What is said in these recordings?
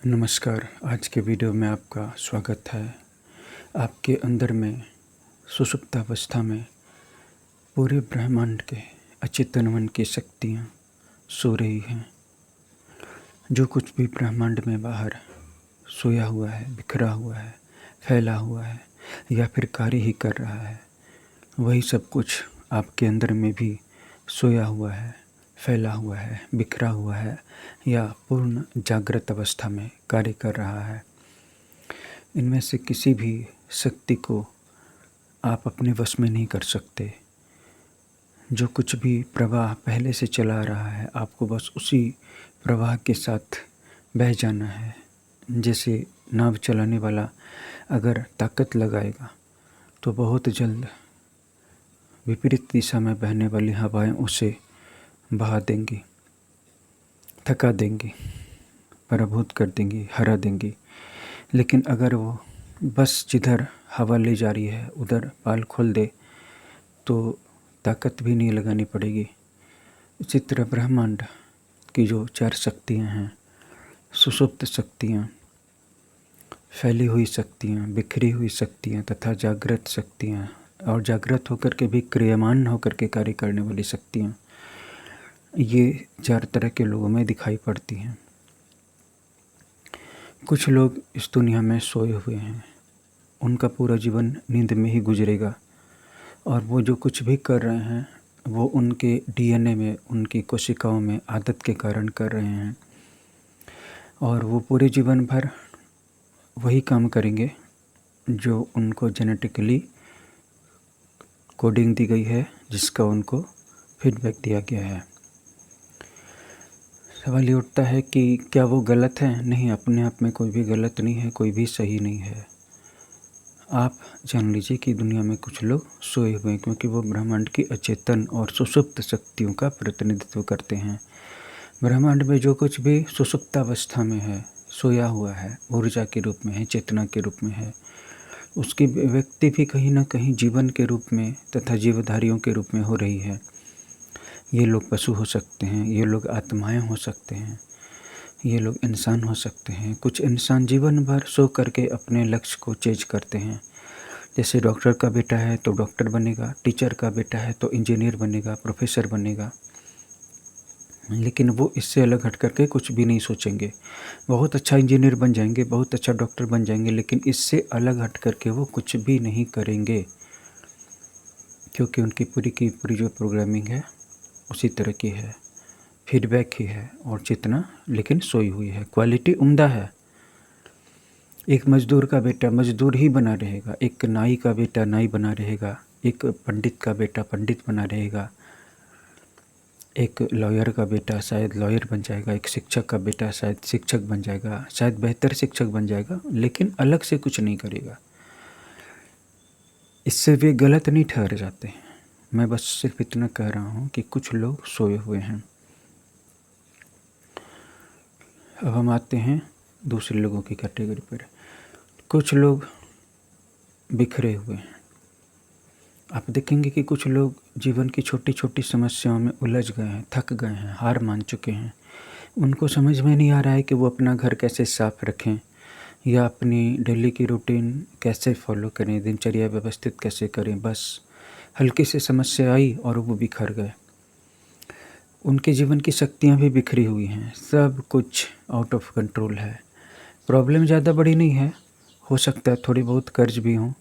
नमस्कार। आज के वीडियो में आपका स्वागत है। आपके अंदर में सुषुप्तावस्था में पूरे ब्रह्मांड के अचेतन मन की शक्तियाँ सो रही हैं। जो कुछ भी ब्रह्मांड में बाहर सोया हुआ है, बिखरा हुआ है, फैला हुआ है या फिर कार्य ही कर रहा है, वही सब कुछ आपके अंदर में भी सोया हुआ है, फैला हुआ है, बिखरा हुआ है या पूर्ण जागृत अवस्था में कार्य कर रहा है। इनमें से किसी भी शक्ति को आप अपने वश में नहीं कर सकते। जो कुछ भी प्रवाह पहले से चला रहा है, आपको बस उसी प्रवाह के साथ बह जाना है। जैसे नाव चलाने वाला अगर ताकत लगाएगा तो बहुत जल्द विपरीत दिशा में बहने वाली हवाएं उसे बहा देंगी, थका देंगी, पराभूत कर देंगी, हरा देंगी। लेकिन अगर वो बस जिधर हवा ले जा रही है उधर पाल खोल दे तो ताकत भी नहीं लगानी पड़ेगी। इसी तरह ब्रह्मांड की जो 4 शक्तियाँ हैं, सुषुप्त शक्तियाँ, फैली हुई शक्तियाँ, बिखरी हुई शक्तियाँ तथा जागृत शक्तियाँ और जागृत होकर के भी क्रियामान होकर के कार्य करने वाली शक्तियाँ, ये 4 तरह के लोगों में दिखाई पड़ती हैं। कुछ लोग इस दुनिया में सोए हुए हैं, उनका पूरा जीवन नींद में ही गुजरेगा और वो जो कुछ भी कर रहे हैं वो उनके डीएनए में, उनकी कोशिकाओं में आदत के कारण कर रहे हैं और वो पूरे जीवन भर वही काम करेंगे जो उनको जेनेटिकली कोडिंग दी गई है, जिसका उनको फीडबैक दिया गया है। सवाल ये उठता है कि क्या वो गलत है? नहीं, अपने आप में कोई भी गलत नहीं है, कोई भी सही नहीं है। आप जान लीजिए कि दुनिया में कुछ लोग सोए हुए हैं क्योंकि वो ब्रह्मांड की अचेतन और सुषुप्त शक्तियों का प्रतिनिधित्व करते हैं। ब्रह्मांड में जो कुछ भी सुषुप्तावस्था में है, सोया हुआ है, ऊर्जा के रूप में है, चेतना के रूप में है, उसकी व्यक्ति भी कहीं ना कहीं जीवन के रूप में तथा जीवधारियों के रूप में हो रही है। ये लोग पशु हो सकते हैं, ये लोग आत्माएं हो सकते हैं, ये लोग इंसान हो सकते हैं। कुछ इंसान जीवन भर सो करके अपने लक्ष्य को चेज करते हैं। जैसे डॉक्टर का बेटा है तो डॉक्टर बनेगा, टीचर का बेटा है तो इंजीनियर बनेगा, प्रोफेसर बनेगा। लेकिन वो इससे अलग हट करके कुछ भी नहीं सोचेंगे। बहुत अच्छा इंजीनियर बन जाएंगे, बहुत अच्छा डॉक्टर बन जाएंगे, लेकिन इससे अलग हट करके वो कुछ भी नहीं करेंगे क्योंकि उनकी पूरी की पूरी जो प्रोग्रामिंग है उसी तरह की है, फीडबैक ही है और चेतना लेकिन सोई हुई है। क्वालिटी उम्दा है। एक मज़दूर का बेटा मज़दूर ही बना रहेगा, एक नाई का बेटा नाई बना रहेगा, एक पंडित का बेटा पंडित बना रहेगा, एक लॉयर का बेटा शायद लॉयर बन जाएगा, एक शिक्षक का बेटा शायद शिक्षक बन जाएगा, शायद बेहतर शिक्षक बन जाएगा, लेकिन अलग से कुछ नहीं करेगा। इससे वे गलत नहीं ठहर जाते हैं। मैं बस सिर्फ इतना कह रहा हूँ कि कुछ लोग सोए हुए हैं। अब हम आते हैं दूसरे लोगों की कैटेगरी पर। कुछ लोग बिखरे हुए हैं। आप देखेंगे कि कुछ लोग जीवन की छोटी छोटी समस्याओं में उलझ गए हैं, थक गए हैं, हार मान चुके हैं। उनको समझ में नहीं आ रहा है कि वो अपना घर कैसे साफ रखें या अपनी डेली की रूटीन कैसे फॉलो करें, दिनचर्या व्यवस्थित कैसे करें। बस हल्की सी समस्या आई और वो बिखर गए। उनके जीवन की शक्तियाँ भी बिखरी हुई हैं, सब कुछ आउट ऑफ कंट्रोल है। प्रॉब्लम ज़्यादा बड़ी नहीं है, हो सकता है थोड़ी बहुत कर्ज भी हों,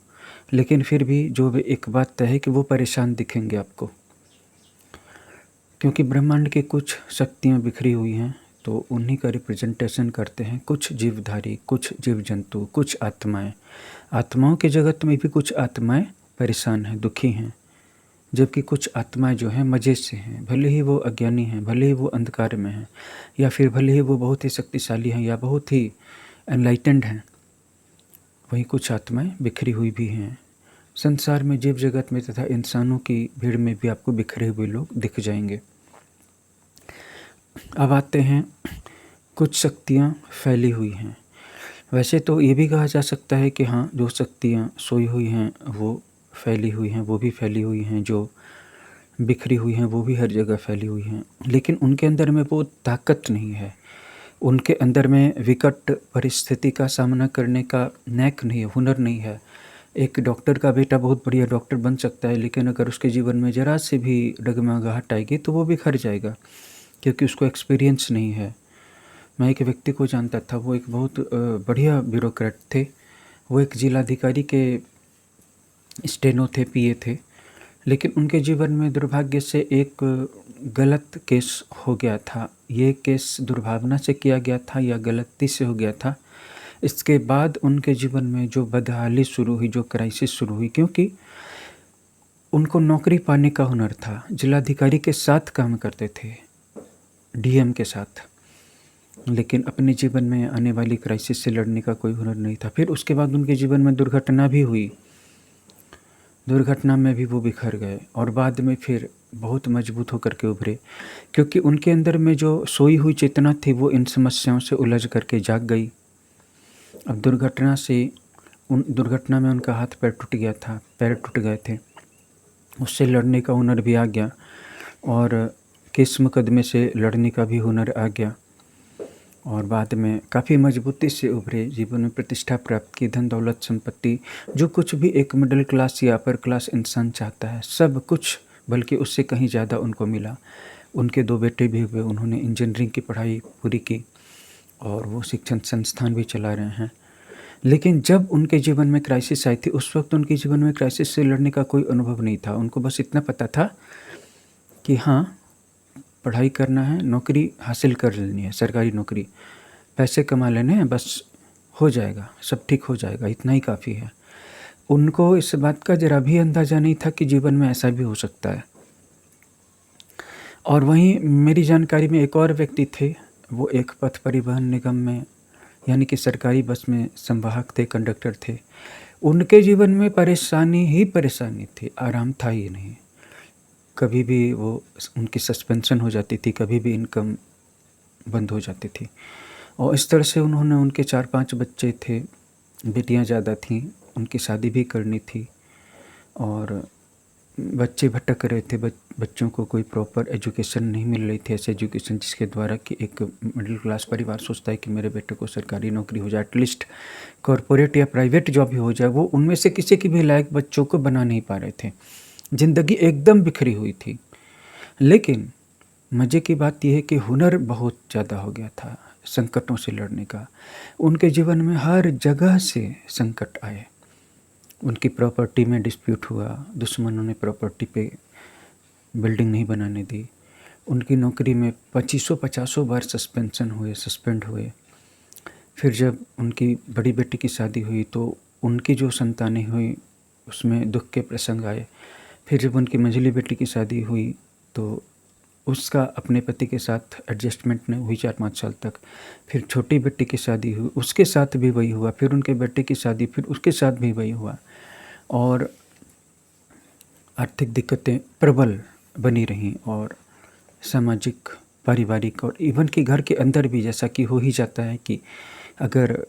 लेकिन फिर भी जो भी एक बात तय है कि वो परेशान दिखेंगे आपको, क्योंकि ब्रह्मांड की कुछ शक्तियाँ बिखरी हुई हैं तो उन्हीं का रिप्रेजेंटेशन करते हैं कुछ जीवधारी, कुछ जीव जंतु, कुछ आत्माएं। आत्माओं के जगत में भी कुछ आत्माएं परेशान हैं, दुखी हैं, जबकि कुछ आत्माएं जो हैं मज़े से हैं। भले ही वो अज्ञानी हैं, भले ही वो अंधकार में हैं, या फिर भले ही वो बहुत ही शक्तिशाली हैं या बहुत ही एनलाइटेंड हैं, वहीं कुछ आत्माएं बिखरी हुई भी हैं। संसार में जीव जगत में तथा इंसानों की भीड़ में भी आपको बिखरे हुए लोग दिख जाएंगे। अब आते हैं, कुछ शक्तियाँ फैली हुई हैं। वैसे तो ये भी कहा जा सकता है कि हाँ, जो शक्तियाँ सोई हुई हैं वो फैली हुई हैं, वो भी फैली हुई हैं, जो बिखरी हुई हैं वो भी हर जगह फैली हुई हैं, लेकिन उनके अंदर में वो ताकत नहीं है। उनके अंदर में विकट परिस्थिति का सामना करने का नैक नहीं है, हुनर नहीं है। एक डॉक्टर का बेटा बहुत बढ़िया डॉक्टर बन सकता है, लेकिन अगर उसके जीवन में ज़रा से भी डगमगाहट आएगी तो वो बिखर जाएगा, क्योंकि उसको एक्सपीरियंस नहीं है। मैं एक व्यक्ति को जानता था, वो एक बहुत बढ़िया ब्यूरोक्रेट थे। वो एक जिलाधिकारी के स्टेनो थे, पीए थे, लेकिन उनके जीवन में दुर्भाग्य से एक गलत केस हो गया था। ये केस दुर्भावना से किया गया था या गलती से हो गया था। इसके बाद उनके जीवन में जो बदहाली शुरू हुई, जो क्राइसिस शुरू हुई, क्योंकि उनको नौकरी पाने का हुनर था, जिलाधिकारी के साथ काम करते थे, डीएम के साथ, लेकिन अपने जीवन में आने वाली क्राइसिस से लड़ने का कोई हुनर नहीं था। फिर उसके बाद उनके जीवन में दुर्घटना भी हुई, दुर्घटना में भी वो बिखर गए और बाद में फिर बहुत मजबूत होकर के उभरे, क्योंकि उनके अंदर में जो सोई हुई चेतना थी वो इन समस्याओं से उलझ करके जाग गई। अब दुर्घटना में उनका हाथ पैर टूट गया था, पैर टूट गए थे, उससे लड़ने का हुनर भी आ गया और केस मुकदमे से लड़ने का भी हुनर आ गया और बाद में काफ़ी मजबूती से उभरे, जीवन में प्रतिष्ठा प्राप्त की, धन दौलत संपत्ति, जो कुछ भी एक मिडिल क्लास या अपर क्लास इंसान चाहता है, सब कुछ, बल्कि उससे कहीं ज़्यादा उनको मिला। उनके 2 बेटे भी हुए, उन्होंने इंजीनियरिंग की पढ़ाई पूरी की और वो शिक्षण संस्थान भी चला रहे हैं। लेकिन जब उनके जीवन में क्राइसिस आई थी, उस वक्त उनके जीवन में क्राइसिस से लड़ने का कोई अनुभव नहीं था। उनको बस इतना पता था कि हाँ, पढ़ाई करना है, नौकरी हासिल कर लेनी है, सरकारी नौकरी, पैसे कमा लेने हैं, बस हो जाएगा, सब ठीक हो जाएगा, इतना ही काफ़ी है। उनको इस बात का ज़रा भी अंदाज़ा नहीं था कि जीवन में ऐसा भी हो सकता है। और वहीं मेरी जानकारी में एक और व्यक्ति थे, वो एक पथ परिवहन निगम में, यानी कि सरकारी बस में संवाहक थे, कंडक्टर थे। उनके जीवन में परेशानी ही परेशानी थी, आराम था ही नहीं। कभी भी वो उनकी सस्पेंशन हो जाती थी, कभी भी इनकम बंद हो जाती थी और इस तरह से उन्होंने, उनके 4-5 बच्चे थे, बेटियां ज़्यादा थीं, उनकी शादी भी करनी थी और बच्चे भटक रहे थे, बच्चों को कोई प्रॉपर एजुकेशन नहीं मिल रही थी, ऐसे एजुकेशन जिसके द्वारा कि एक मिडिल क्लास परिवार सोचता है कि मेरे बेटे को सरकारी नौकरी हो जाए, एटलीस्ट कॉरपोरेट या प्राइवेट जॉब ही हो जाए। वो उनमें से किसी की भी लायक बच्चों को बना नहीं पा रहे थे, ज़िंदगी एकदम बिखरी हुई थी। लेकिन मज़े की बात यह है कि हुनर बहुत ज़्यादा हो गया था संकटों से लड़ने का। उनके जीवन में हर जगह से संकट आए। उनकी प्रॉपर्टी में डिस्प्यूट हुआ, दुश्मनों ने प्रॉपर्टी पे बिल्डिंग नहीं बनाने दी। उनकी नौकरी में 2500-50 बार सस्पेंड हुए। फिर जब उनकी बड़ी बेटी की शादी हुई तो उनकी जो संतानें हुई उसमें दुख के प्रसंग आए। फिर जब उनकी मंझली बेटी की शादी हुई तो उसका अपने पति के साथ एडजस्टमेंट नहीं हुई 4-5 साल तक। फिर छोटी बेटी की शादी हुई, उसके साथ भी वही हुआ। फिर उनके बेटे की शादी, फिर उसके साथ भी वही हुआ और आर्थिक दिक्कतें प्रबल बनी रहीं और सामाजिक, पारिवारिक और इवन कि घर के अंदर भी, जैसा कि हो ही जाता है कि अगर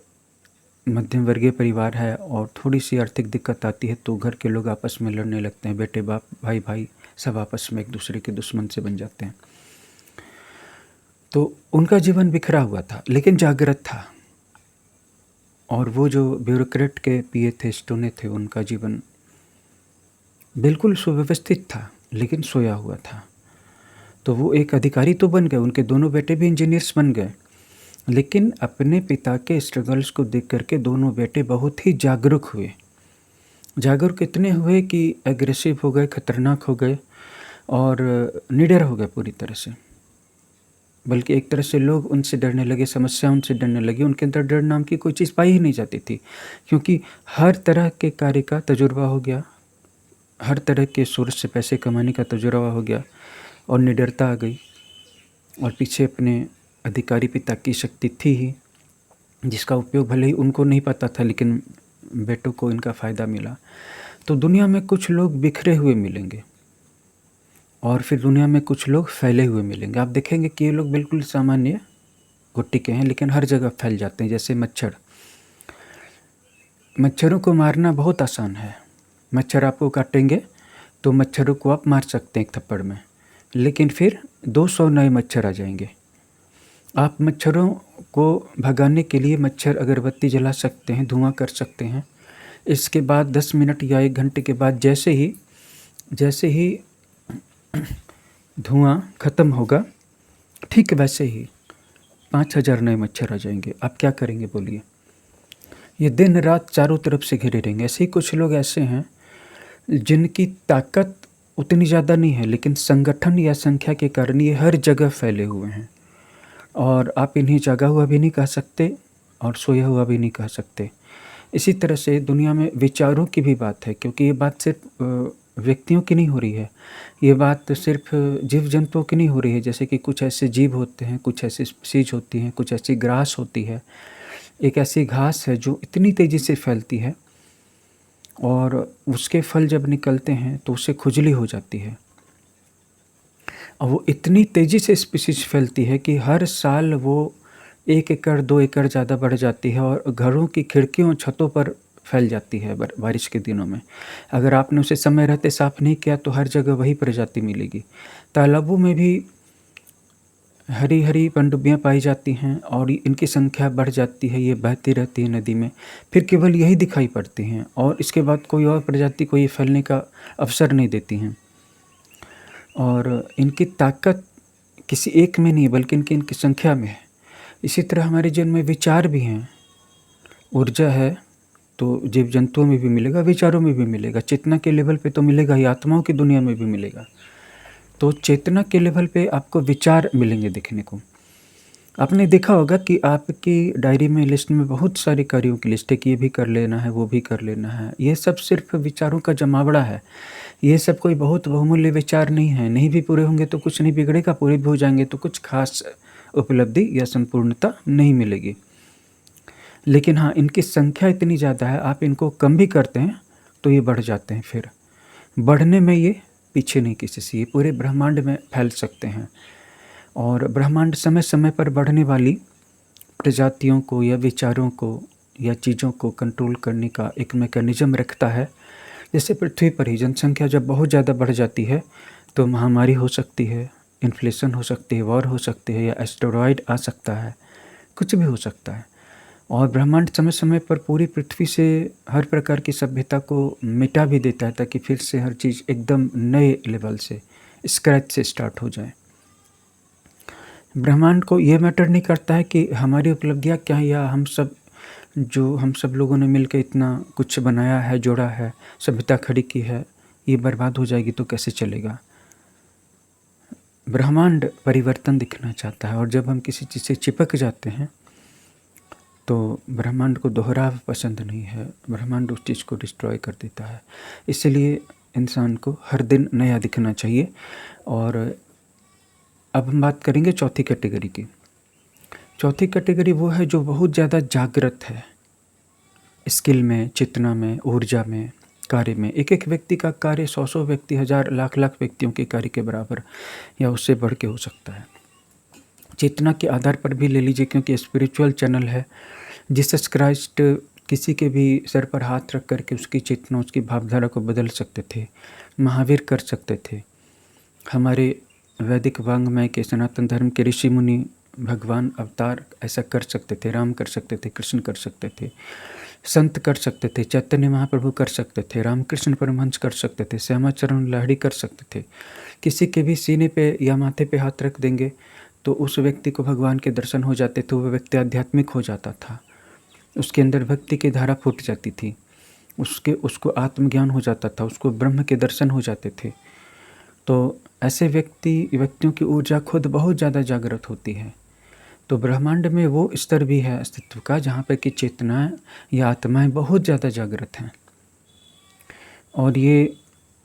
मध्यम वर्गीय परिवार है और थोड़ी सी आर्थिक दिक्कत आती है तो घर के लोग आपस में लड़ने लगते हैं, बेटे बाप, भाई भाई, सब आपस में एक दूसरे के दुश्मन से बन जाते हैं। तो उनका जीवन बिखरा हुआ था लेकिन जागृत था और वो जो ब्यूरोक्रेट के पीए थे, स्टोने थे, उनका जीवन बिल्कुल सुव्यवस्थित था लेकिन सोया हुआ था। तो वो एक अधिकारी तो बन गए, उनके दोनों बेटे भी इंजीनियर्स बन गए, लेकिन अपने पिता के स्ट्रगल्स को देख करके दोनों बेटे बहुत ही जागरूक हुए। जागरूक इतने हुए कि एग्रेसिव हो गए, खतरनाक हो गए और निडर हो गए पूरी तरह से। बल्कि एक तरह से लोग उनसे डरने लगे, समस्या उनसे डरने लगी। उनके अंदर डर नाम की कोई चीज़ पाई ही नहीं जाती थी, क्योंकि हर तरह के कार्य का तजुर्बा हो गया, हर तरह के सोर्स से पैसे कमाने का तजुर्बा हो गया और निडरता आ गई। और पीछे अपने अधिकारी पिता की शक्ति थी ही, जिसका उपयोग भले ही उनको नहीं पता था लेकिन बेटों को इनका फ़ायदा मिला। तो दुनिया में कुछ लोग बिखरे हुए मिलेंगे और फिर दुनिया में कुछ लोग फैले हुए मिलेंगे। आप देखेंगे कि ये लोग बिल्कुल सामान्य गुट्टी के हैं लेकिन हर जगह फैल जाते हैं। जैसे मच्छर, मच्छरों को मारना बहुत आसान है। मच्छर आपको काटेंगे तो मच्छरों को आप मार सकते हैं एक थप्पड़ में, लेकिन फिर 200 नए मच्छर आ जाएंगे। आप मच्छरों को भगाने के लिए मच्छर अगरबत्ती जला सकते हैं, धुआं कर सकते हैं। इसके बाद 10 मिनट या 1 घंटे के बाद जैसे ही धुआं ख़त्म होगा, ठीक वैसे ही 5000 नए मच्छर आ जाएंगे। आप क्या करेंगे बोलिए? ये दिन रात चारों तरफ से घिरे रहेंगे। ऐसे ही कुछ लोग ऐसे हैं जिनकी ताकत उतनी ज़्यादा नहीं है, लेकिन संगठन या संख्या के कारण ये हर जगह फैले हुए हैं, और आप इन्हें जागा हुआ भी नहीं कह सकते और सोया हुआ भी नहीं कह सकते। इसी तरह से दुनिया में विचारों की भी बात है, क्योंकि ये बात सिर्फ व्यक्तियों की नहीं हो रही है, ये बात सिर्फ जीव जंतुओं की नहीं हो रही है। जैसे कि कुछ ऐसे जीव होते हैं, कुछ ऐसी स्पीशीज होती हैं, कुछ ऐसी ग्रास होती है, एक ऐसी घास है जो इतनी तेज़ी से फैलती है और उसके फल जब निकलते हैं तो उससे खुजली हो जाती है, और वो इतनी तेज़ी से स्पीशीज फैलती है कि हर साल वो 1 एकड़ 2 एकड़ ज़्यादा बढ़ जाती है और घरों की खिड़कियों छतों पर फैल जाती है बारिश के दिनों में। अगर आपने उसे समय रहते साफ़ नहीं किया तो हर जगह वही प्रजाति मिलेगी। तालाबों में भी हरी हरी पनडुब्बियाँ पाई जाती हैं और इनकी संख्या बढ़ जाती है, ये बहती रहती है नदी में, फिर केवल यही दिखाई पड़ती हैं और इसके बाद कोई और प्रजाति को ये फैलने का अवसर नहीं देती हैं। और इनकी ताकत किसी एक में नहीं बल्कि इनकी संख्या में है। इसी तरह हमारे जीवन में विचार भी हैं, ऊर्जा है, तो जीव जंतुओं में भी मिलेगा, विचारों में भी मिलेगा, चेतना के लेवल पे तो मिलेगा ही, आत्माओं की दुनिया में भी मिलेगा। तो चेतना के लेवल पे आपको विचार मिलेंगे देखने को। आपने देखा होगा कि आपकी डायरी में लिस्ट में बहुत सारे कार्यों की लिस्ट है कि ये भी कर लेना है, वो भी कर लेना है। ये सब सिर्फ विचारों का जमावड़ा है। ये सब कोई बहुत बहुमूल्य विचार नहीं है। नहीं भी पूरे होंगे तो कुछ नहीं बिगड़ेगा, पूरे भी हो जाएंगे तो कुछ खास उपलब्धि या संपूर्णता नहीं मिलेगी। लेकिन हाँ, इनकी संख्या इतनी ज़्यादा है, आप इनको कम भी करते हैं तो ये बढ़ जाते हैं। फिर बढ़ने में ये पीछे नहीं किसी से, ये पूरे ब्रह्मांड में फैल सकते हैं। और ब्रह्मांड समय समय पर बढ़ने वाली प्रजातियों को या विचारों को या चीज़ों को कंट्रोल करने का एक मैकेनिज़्म रखता है। जैसे पृथ्वी पर ही जनसंख्या जब बहुत ज़्यादा बढ़ जाती है तो महामारी हो सकती है, इन्फ्लेशन हो सकती है, वॉर हो सकती है, या एस्टेरॉयड आ सकता है, कुछ भी हो सकता है। और ब्रह्मांड समय समय पर पूरी पृथ्वी से हर प्रकार की सभ्यता को मिटा भी देता है, ताकि फिर से हर चीज़ एकदम नए लेवल से, स्क्रैच से स्टार्ट हो जाए। ब्रह्मांड को ये मैटर नहीं करता है कि हमारी उपलब्धियाँ क्या हैं, या हम सब लोगों ने मिलकर इतना कुछ बनाया है, जोड़ा है, सभ्यता खड़ी की है, ये बर्बाद हो जाएगी तो कैसे चलेगा। ब्रह्मांड परिवर्तन दिखना चाहता है, और जब हम किसी चीज़ से चिपक जाते हैं तो ब्रह्मांड को दोहराव पसंद नहीं है, ब्रह्मांड उस चीज़ को डिस्ट्रॉय कर देता है। इसलिए इंसान को हर दिन नया दिखना चाहिए। और अब हम बात करेंगे चौथी कैटेगरी की। चौथी कैटेगरी वो है जो बहुत ज़्यादा जागृत है, स्किल में, चेतना में, ऊर्जा में, कार्य में। एक एक व्यक्ति का कार्य 100 व्यक्ति, 1000 लाख व्यक्तियों के कार्य के बराबर या उससे बढ़ के हो सकता है। चेतना के आधार पर भी ले लीजिए, क्योंकि स्पिरिचुअल चैनल है। जीसस क्राइस्ट किसी के भी सर पर हाथ रख करके उसकी चेतना, उसकी भावधारा को बदल सकते थे, महावीर कर सकते थे। हमारे वैदिक वांग्मय के सनातन धर्म के ऋषि मुनि, भगवान अवतार ऐसा कर सकते थे, राम कर सकते थे, कृष्ण कर सकते थे, संत कर सकते थे, चैतन्य महाप्रभु कर सकते थे, रामकृष्ण परमहंस कर सकते थे, श्यामाचरण लाहिड़ी कर सकते थे। किसी के भी सीने पे या माथे पे हाथ रख देंगे तो उस व्यक्ति को भगवान के दर्शन हो जाते थे, वह व्यक्ति आध्यात्मिक हो जाता था, उसके अंदर भक्ति की धारा फूट जाती थी, उसको आत्मज्ञान हो जाता था, उसको ब्रह्म के दर्शन हो जाते थे। तो ऐसे व्यक्तियों की ऊर्जा खुद बहुत ज़्यादा जागृत होती है। तो ब्रह्मांड में वो स्तर भी है अस्तित्व का जहाँ पर कि चेतनाएँ या आत्माएँ बहुत ज़्यादा जागृत हैं, और ये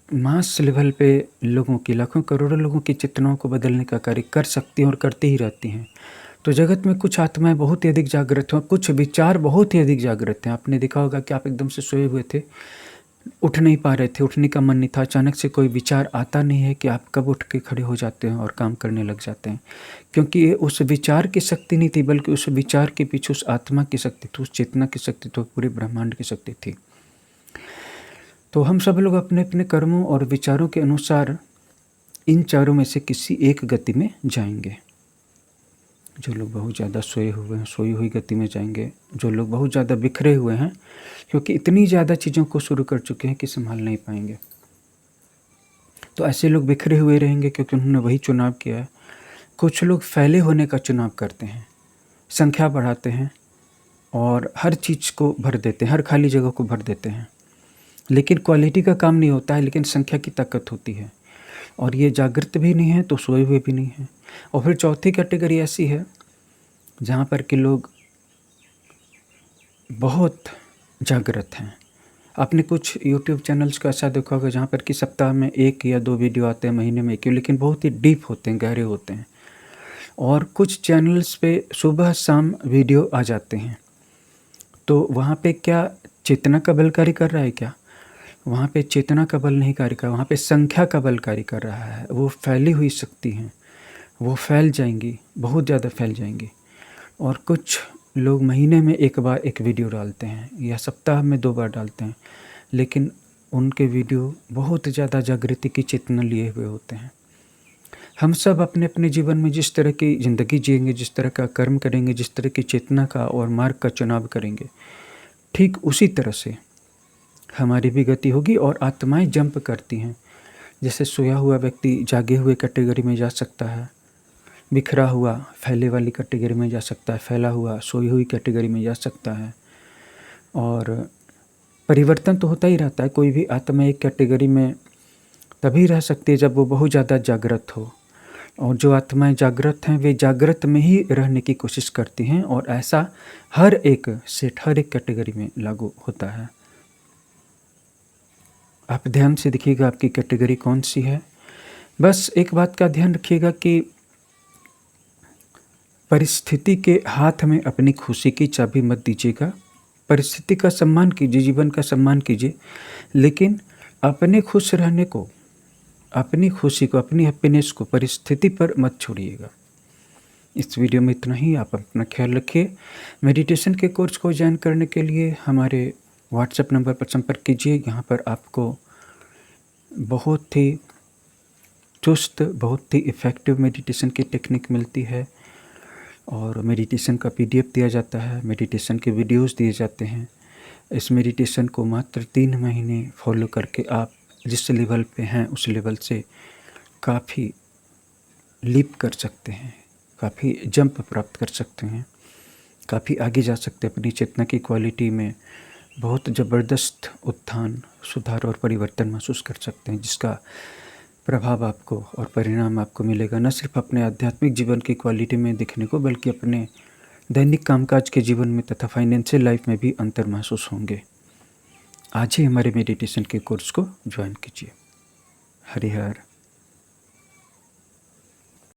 मास लेवल पे लोगों की, लाखों करोड़ों लोगों की चेतनाओं को बदलने का कार्य कर सकती हैं और करती ही रहती हैं। तो जगत में कुछ आत्माएं बहुत ही अधिक जागृत हैं, कुछ विचार बहुत ही अधिक जागृत हैं। आपने देखा होगा कि आप एकदम से सोए हुए थे, उठ नहीं पा रहे थे, उठने का मन नहीं था, अचानक से कोई विचार आता नहीं है कि आप कब उठ के खड़े हो जाते हैं और काम करने लग जाते हैं, क्योंकि ये उस विचार की शक्ति नहीं थी, बल्कि उस विचार के पीछे उस आत्मा की शक्ति थी, उस चेतना की शक्ति थी, पूरे ब्रह्मांड की शक्ति थी। तो हम सब लोग अपने अपने कर्मों और विचारों के अनुसार इन चारों में से किसी एक गति में जाएंगे। जो लोग बहुत ज़्यादा सोए हुए हैं, सोई हुई गति में जाएंगे। जो लोग बहुत ज़्यादा बिखरे हुए हैं, क्योंकि इतनी ज़्यादा चीज़ों को शुरू कर चुके हैं कि संभाल नहीं पाएंगे, तो ऐसे लोग बिखरे हुए रहेंगे क्योंकि उन्होंने वही चुनाव किया है। कुछ लोग फैले होने का चुनाव करते हैं, संख्या बढ़ाते हैं और हर चीज़ को भर देते हैं, हर खाली जगह को भर देते हैं, लेकिन क्वालिटी का काम नहीं होता है, लेकिन संख्या की ताकत होती है। और ये जागृत भी नहीं है तो सोए हुए भी नहीं हैं। और फिर चौथी कैटेगरी ऐसी है जहाँ पर कि लोग बहुत जागृत हैं। आपने कुछ यूट्यूब चैनल्स को ऐसा देखा होगा जहाँ पर कि सप्ताह में 1 या 2 वीडियो आते हैं, महीने में 1, लेकिन बहुत ही डीप होते हैं, गहरे होते हैं। और कुछ चैनल्स पे सुबह शाम वीडियो आ जाते हैं, तो वहाँ पे क्या चेतना का बल कार्य कर रहा है क्या? वहाँ पे चेतना का बल नहीं कार्य कर रहा, वहाँ पे संख्या का बल कार्य कर रहा है। वो फैली हुई शक्ति हैं, वो फैल जाएंगी, बहुत ज़्यादा फैल जाएंगी। और कुछ लोग महीने में 1 बार 1 वीडियो डालते हैं या सप्ताह में 2 बार डालते हैं, लेकिन उनके वीडियो बहुत ज़्यादा जागृति की चेतना लिए हुए होते हैं। हम सब अपने अपने जीवन में जिस तरह की ज़िंदगी जिएंगे, जिस तरह का कर्म करेंगे, जिस तरह की चेतना का और मार्ग का चुनाव करेंगे, ठीक उसी तरह से हमारी भी गति होगी। और आत्माएं जंप करती हैं। जैसे सोया हुआ व्यक्ति जागे हुए कैटेगरी में जा सकता है, बिखरा हुआ फैले वाली कैटेगरी में जा सकता है, फैला हुआ सोई हुई कैटेगरी में जा सकता है। और परिवर्तन तो होता ही रहता है। कोई भी आत्मा एक कैटेगरी में तभी रह सकती है जब वो बहुत ज़्यादा जागृत हो, और जो आत्माएं जागृत हैं वे जागृत में ही रहने की कोशिश करती हैं। और ऐसा हर एक सेट, हर एक कैटेगरी में लागू होता है। आप ध्यान से देखिएगा आपकी कैटेगरी कौन सी है। बस एक बात का ध्यान रखिएगा कि परिस्थिति के हाथ में अपनी खुशी की चाबी मत दीजिएगा। परिस्थिति का सम्मान कीजिए, जीवन का सम्मान कीजिए, लेकिन अपने खुश रहने को, अपनी खुशी को, अपनी हैप्पीनेस को परिस्थिति पर मत छोड़िएगा। इस वीडियो में इतना ही। आप अपना ख्याल रखिए। मेडिटेशन के कोर्स को ज्वाइन करने के लिए हमारे व्हाट्सएप नंबर पर संपर्क कीजिए। यहाँ पर आपको बहुत ही चुस्त, बहुत ही इफ़ेक्टिव मेडिटेशन की टेक्निक मिलती है, और मेडिटेशन का PDF दिया जाता है, मेडिटेशन के वीडियोस दिए जाते हैं। इस मेडिटेशन को मात्र 3 महीने फॉलो करके आप जिस लेवल पे हैं उस लेवल से काफ़ी लीप कर सकते हैं, काफ़ी जंप प्राप्त कर सकते हैं, काफ़ी आगे जा सकते हैं। अपनी चेतना की क्वालिटी में बहुत ज़बरदस्त उत्थान, सुधार और परिवर्तन महसूस कर सकते हैं, जिसका प्रभाव आपको और परिणाम आपको मिलेगा न सिर्फ अपने आध्यात्मिक जीवन की क्वालिटी में दिखने को, बल्कि अपने दैनिक कामकाज के जीवन में तथा फाइनेंशियल लाइफ में भी अंतर महसूस होंगे। आज ही हमारे मेडिटेशन के कोर्स को ज्वाइन कीजिए। हरि हर।